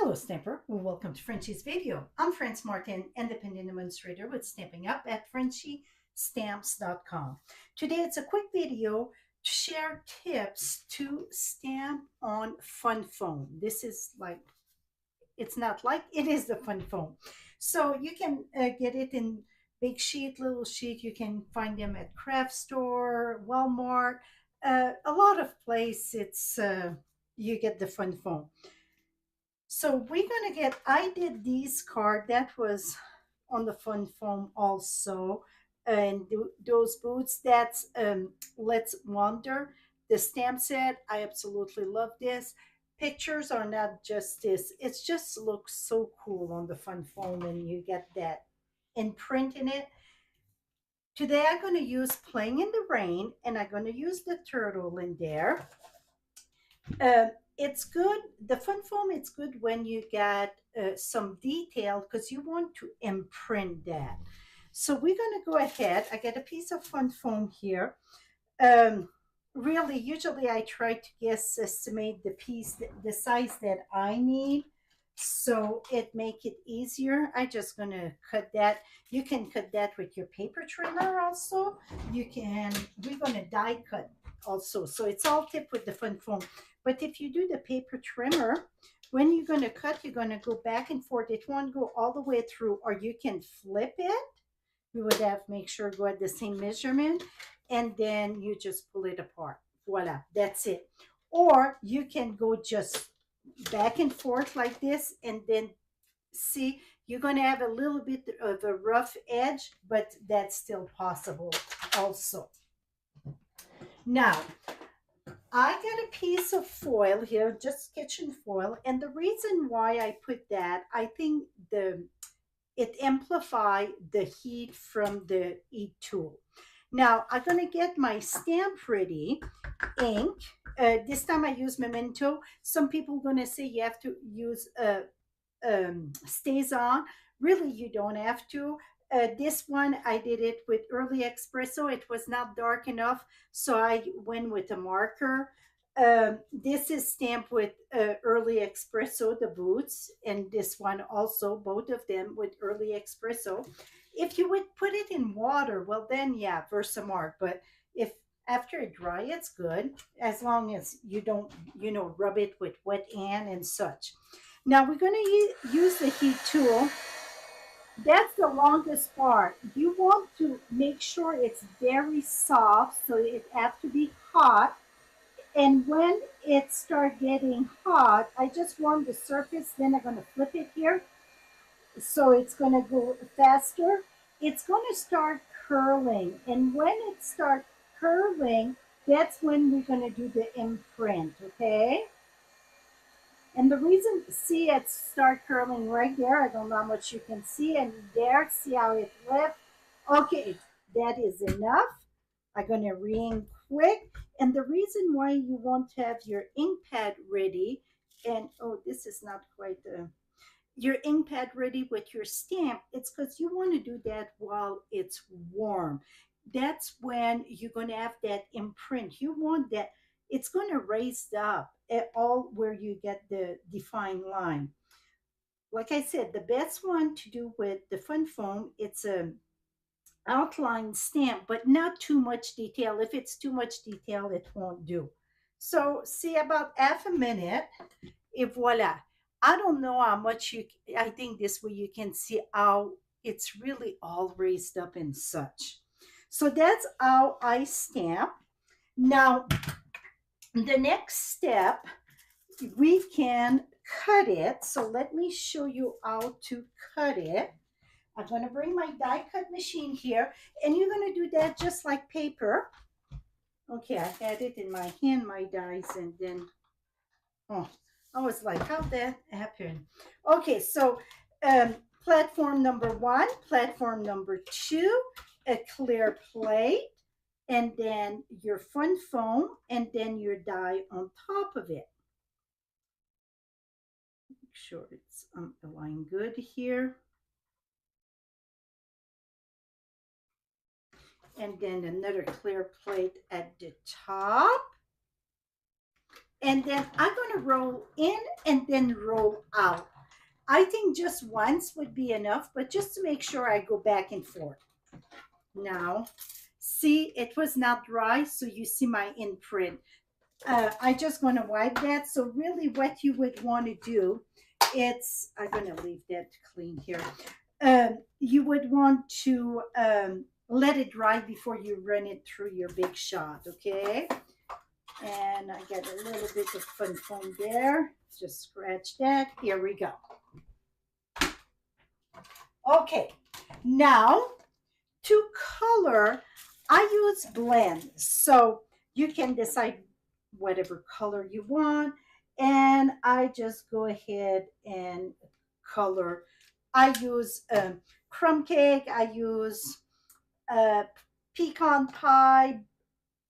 Hello Stamper, welcome to Frenchie's video. I'm France Martin, independent demonstrator with Stamping Up at frenchiestamps.com. Today it's a quick video to share tips to stamp on fun foam. This is like, it's not like, it is the fun foam. So you can get it in big sheet, little sheet. You can find them at craft store, Walmart, a lot of places. It's you get the fun foam. So we're going to get, I did these card that was on the fun foam also. And those boots, that's Let's Wander. The stamp set, I absolutely love this. Pictures are not just this. It just looks so cool on the fun foam and you get that imprint in it. Today I'm going to use Playing in the Rain and I'm going to use the turtle in there. It's good, the fun foam, it's good when you get some detail because you want to imprint that. So we're going to go ahead. I get a piece of fun foam here. Really, usually I try to estimate the piece, the size that I need, so it make it easier. I just going to cut that. You can cut that with your paper trimmer also. You can, we're going to die cut also. So it's all tipped with the fun foam. But if you do the paper trimmer, when you're going to cut, you're going to go back and forth. It won't go all the way through, or you can flip it. You would have to make sure go at the same measurement, and then you just pull it apart. Voila, that's it. Or you can go just back and forth like this, and then see, you're going to have a little bit of a rough edge, but that's still possible also. Now, I got a piece of foil here, just kitchen foil, and the reason why I put that, I think it amplifies the heat from the heat tool. Now, I'm going to get my stamp ready, ink. This time I use Memento. Some people are going to say you have to use StazOn. Really, you don't have to. This one, I did it with Early Espresso. It was not dark enough, so I went with a marker. This is stamped with Early Espresso, the boots, and this one also, both of them with Early Espresso. If you would put it in water, well then, yeah, Versamark. But if after it dry, it's good, as long as you don't, rub it with wet hand and such. Now we're going to use the heat tool. That's the longest part. You want to make sure it's very soft, so it has to be hot. And when it starts getting hot, I just warm the surface, then I'm going to flip it here. So it's going to go faster. It's going to start curling. And when it starts curling, that's when we're going to do the imprint, okay? And the reason, see it start curling right there. I don't know how much you can see. And there, see how it left? Okay, that is enough. I'm going to re-ink quick. And the reason why you want to have your ink pad ready, and oh, this is not quite your ink pad ready with your stamp, it's because you want to do that while it's warm. That's when you're going to have that imprint. You want that, it's going to raise up at all where you get the defined line. Like I said, the best one to do with the fun foam, it's a outline stamp, but not too much detail. If it's too much detail, it won't do. So see, about half a minute, and voila. I don't know how much I think this way you can see how it's really all raised up and such. So that's how I stamp. Now, the next step, we can cut it. So let me show you how to cut it. I'm going to bring my die cut machine here, and you're going to do that just like paper. Okay, I had it in my hand, my dies, and then, oh, I was like, how'd that happen? Okay, so platform number 1, platform number 2, a clear plate, and then your fun foam, and then your die on top of it. Make sure it's aligned good here. And then another clear plate at the top. And then I'm going to roll in and then roll out. I think just once would be enough, but just to make sure I go back and forth. Now, see, it was not dry, so you see my imprint. I just want to wipe that. So really what you would want to do, I'm going to leave that clean here. You would want to let it dry before you run it through your big shot, okay? And I got a little bit of fun foam there. Just scratch that. Here we go. Okay, now to color, I use blend. So you can decide whatever color you want. And I just go ahead and color. I use crumb cake. I use uh, pecan pie,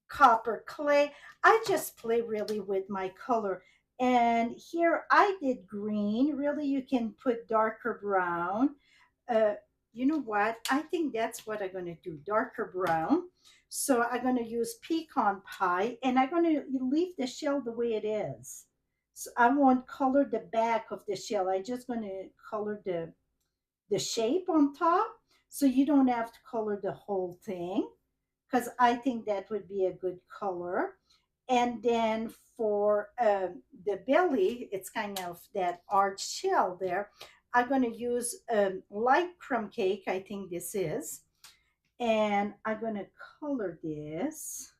copper clay. I just play really with my color. And here I did green. Really, you can put darker brown. uh, you know what? I think that's what I'm going to do, darker brown. So I'm going to use pecan pie and I'm going to leave the shell the way it is. So I won't color the back of the shell. I'm just going to color the shape on top. So you don't have to color the whole thing because I think that would be a good color. And then for the belly, it's kind of that arch shell there. I'm going to use light crumb cake, I think this is. And I'm going to color this.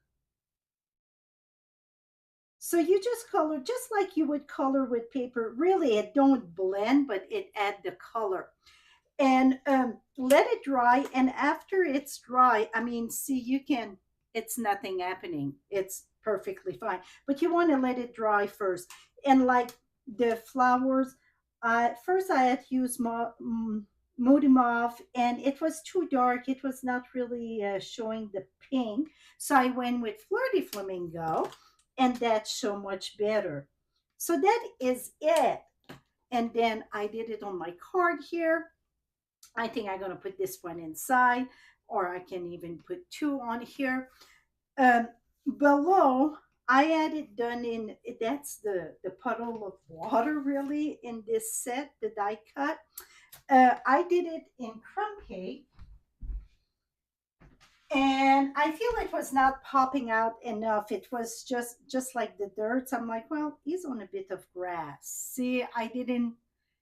So you just color just like you would color with paper. Really, it don't blend, but it add the color. And let it dry. And after it's dry, I mean, see, it's nothing happening. It's perfectly fine. But you want to let it dry first. And like the flowers, first I had used Moody Mauve, and it was too dark. It was not really showing the pink. So I went with Flirty Flamingo, and that's so much better. So that is it. And then I did it on my card here. I think I'm going to put this one inside, or I can even put two on here. Um, Below, I had it done in, that's the puddle of water really in this set, the die cut. I did it in crumb cake, and I feel it was not popping out enough. It was just like the dirt. So I'm like, well, he's on a bit of grass. See, I didn't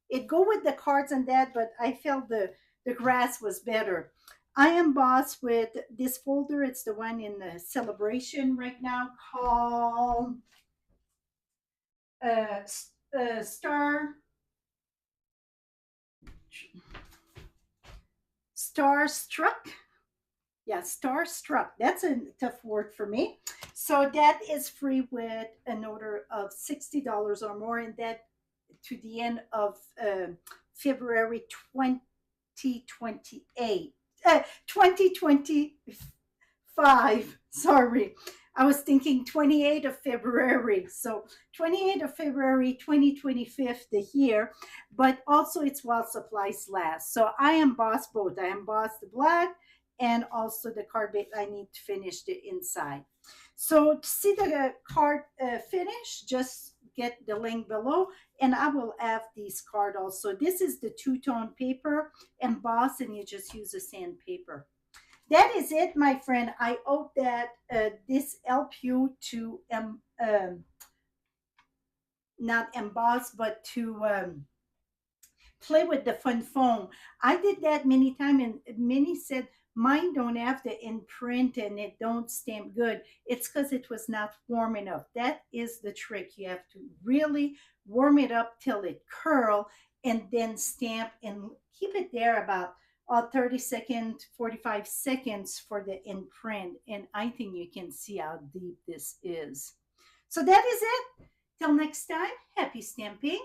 it go with the cards and that, but I felt the grass was better. I embossed with this folder. It's the one in the celebration right now called uh, Star Starstruck. Yeah, Starstruck. That's a tough word for me. So that is free with an order of $60 or more, and that to the end of February 2028. 2025. Sorry. I was thinking 28th of February. So 28th of February 2025, the year, but also it's while supplies last. So I embossed both. I embossed the black and also the card base. I need to finish the inside. So to see the card finish, just get the link below, and I will have these card also. This is the two-tone paper embossed, and you just use a sandpaper. That is it, my friend. I hope that this help you to not emboss, but to play with the fun foam. I did that many times, and many said mine don't have the imprint and it don't stamp good. It's because it was not warm enough. That is the trick. You have to really warm it up till it curl, and then stamp and keep it there about 30 seconds, 45 seconds for the imprint. And I think you can see how deep this is. So that is it. Till next time, happy stamping.